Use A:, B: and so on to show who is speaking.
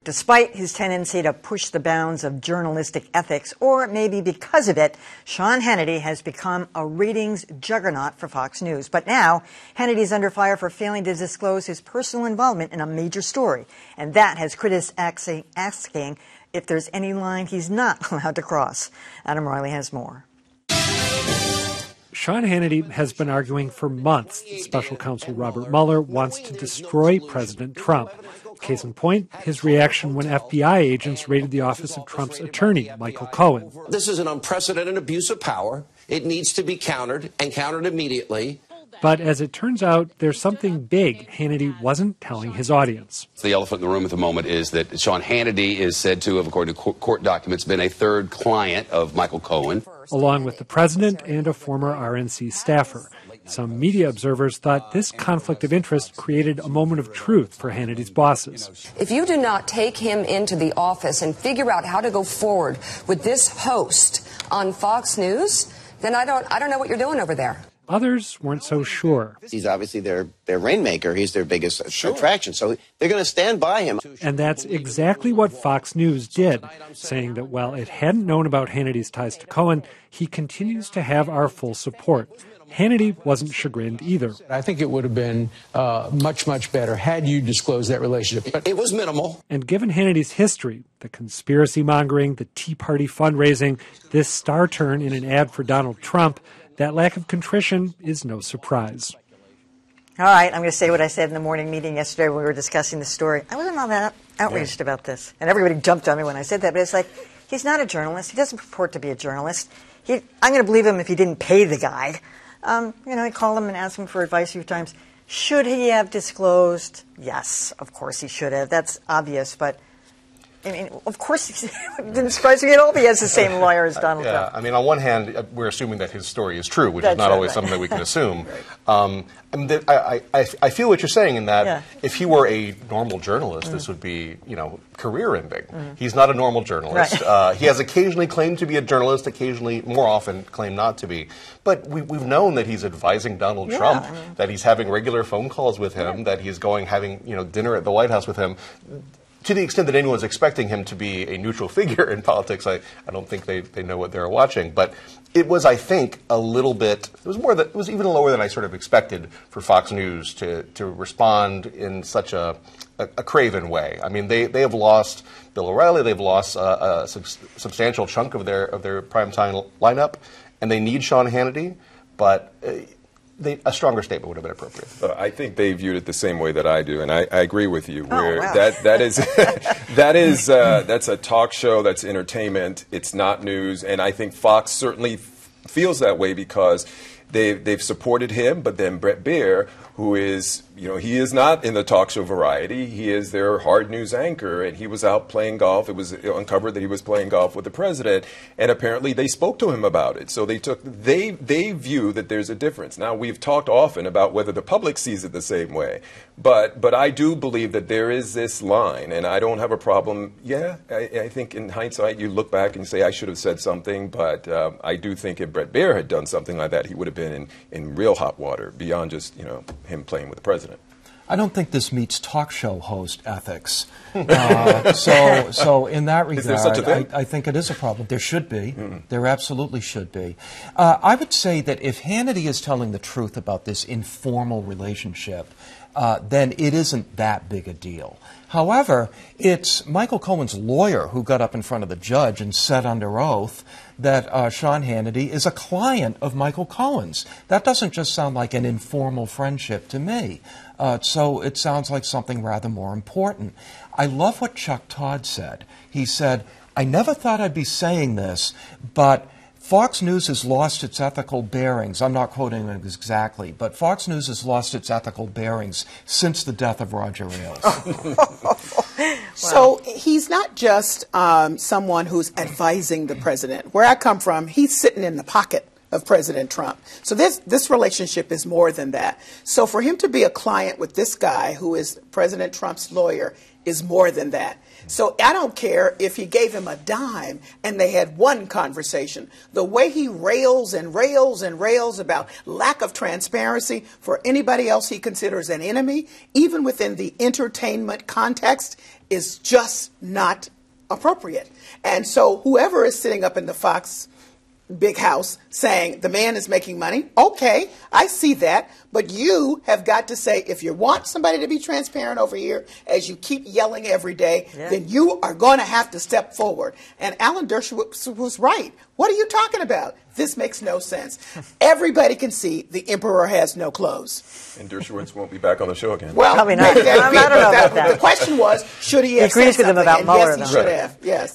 A: Despite his tendency to push the bounds of journalistic ethics, or maybe because of it, Sean Hannity has become a ratings juggernaut for Fox News. But now, Hannity's under fire for failing to disclose his personal involvement in a major story. And that has critics asking if there's any line he's not allowed to cross. Adam Riley has more.
B: Sean Hannity has been arguing for months that special counsel Robert Mueller wants to destroy President Trump. Case in point, his reaction when FBI agents raided the office of Trump's attorney, Michael Cohen.
C: This is an unprecedented abuse of power. It needs to be countered, and countered immediately.
B: But as it turns out, there's something big Hannity wasn't telling his audience.
D: The elephant in the room at the moment is that Sean Hannity is said to have, according to court documents, been a third client of Michael Cohen,
B: along with the president and a former RNC staffer. Some media observers thought this conflict of interest created a moment of truth for Hannity's bosses.
E: If you do not take him into the office and figure out how to go forward with this host on Fox News, then I don't know what you're doing over there.
B: Others weren't so sure.
F: He's obviously their rainmaker. He's their biggest attraction. So they're going to stand by him.
B: And that's exactly what Fox News did, saying that while it hadn't known about Hannity's ties to Cohen, he continues to have our full support. Hannity wasn't chagrined either.
G: I think it would have been much, much better had you disclosed that relationship. But
C: it was minimal.
B: And given Hannity's history, the conspiracy mongering, the Tea Party fundraising, this star turn in an ad for Donald Trump, that lack of contrition is no surprise.
A: All right, I'm going to say what I said in the morning meeting yesterday when we were discussing the story. I wasn't all that outraged about this. And everybody jumped on me when I said that. But it's like, he's not a journalist. He doesn't purport to be a journalist. I'm going to believe him if he didn't pay the guy. I called him and asked him for advice a few times. Should he have disclosed? Yes, of course he should have. That's obvious. But, I mean, of course, it didn't surprise me at all if he has the same lawyer as Donald Trump.
H: I mean, on one hand, we're assuming that his story is true, which is not always something that we can assume. I feel what you're saying in that if he were a normal journalist, this would be, career-ending. He's not a normal journalist. Right. He has occasionally claimed to be a journalist, occasionally, more often, claimed not to be. But we've known that he's advising Donald Trump, that he's having regular phone calls with him, that he's having dinner at the White House with him. To the extent that anyone's expecting him to be a neutral figure in politics, I don't think they know what they're watching. But it was, I think, a little bit. It was even lower than I sort of expected for Fox News to respond in such a craven way. I mean, they have lost Bill O'Reilly. They've lost a substantial chunk of their primetime lineup, and they need Sean Hannity. But a stronger statement would have been appropriate.
I: I think they viewed it the same way that I do, and I agree with you. Where
A: wow.
I: That's a talk show, that's entertainment. It's not news, and I think Fox certainly feels that way because they've supported him. But then Bret Baier, who is he is not in the talk show variety. He is their hard news anchor, and he was out playing golf. It was uncovered that he was playing golf with the president, and apparently they spoke to him about it. So they view that there's a difference. Now, we've talked often about whether the public sees it the same way, but I do believe that there is this line, and I don't have a problem. Yeah, I think in hindsight you look back and say I should have said something, but I do think if Bret Baier had done something like that, he would have been in real hot water beyond just him playing with the president.
J: I don't think this meets talk show host ethics. So in that regard,
I: is there such a thing?
J: I think it is a problem. There should be. There absolutely should be. I would say that if Hannity is telling the truth about this informal relationship, then it isn't that big a deal. However, it's Michael Cohen's lawyer who got up in front of the judge and said under oath that Sean Hannity is a client of Michael Cohen's. That doesn't just sound like an informal friendship to me. So it sounds like something rather more important. I love what Chuck Todd said. He said, I never thought I'd be saying this, but Fox News has lost its ethical bearings. I'm not quoting him exactly, but Fox News has lost its ethical bearings since the death of Roger Ailes.
K: Wow. So he's not just someone who's advising the president. Where I come from, he's sitting in the pocket of President Trump. So this relationship is more than that. So for him to be a client with this guy who is President Trump's lawyer is more than that. So I don't care if he gave him a dime and they had one conversation. The way he rails and rails and rails about lack of transparency for anybody else he considers an enemy, even within the entertainment context, is just not appropriate. And so whoever is sitting up in the Fox big house saying the man is making money, okay, I see that. But you have got to say, if you want somebody to be transparent over here, as you keep yelling every day, then you are going to have to step forward. And Alan Dershowitz was right. What are you talking about? This makes no sense. Everybody can see the emperor has no clothes.
I: And Dershowitz won't be back on the show again.
A: Well, probably not. I don't know about that.
K: The question was, should he have
A: agrees
K: said
A: with him
K: something?
A: about
K: And
A: Mueller,
K: yes, he should have. Yes.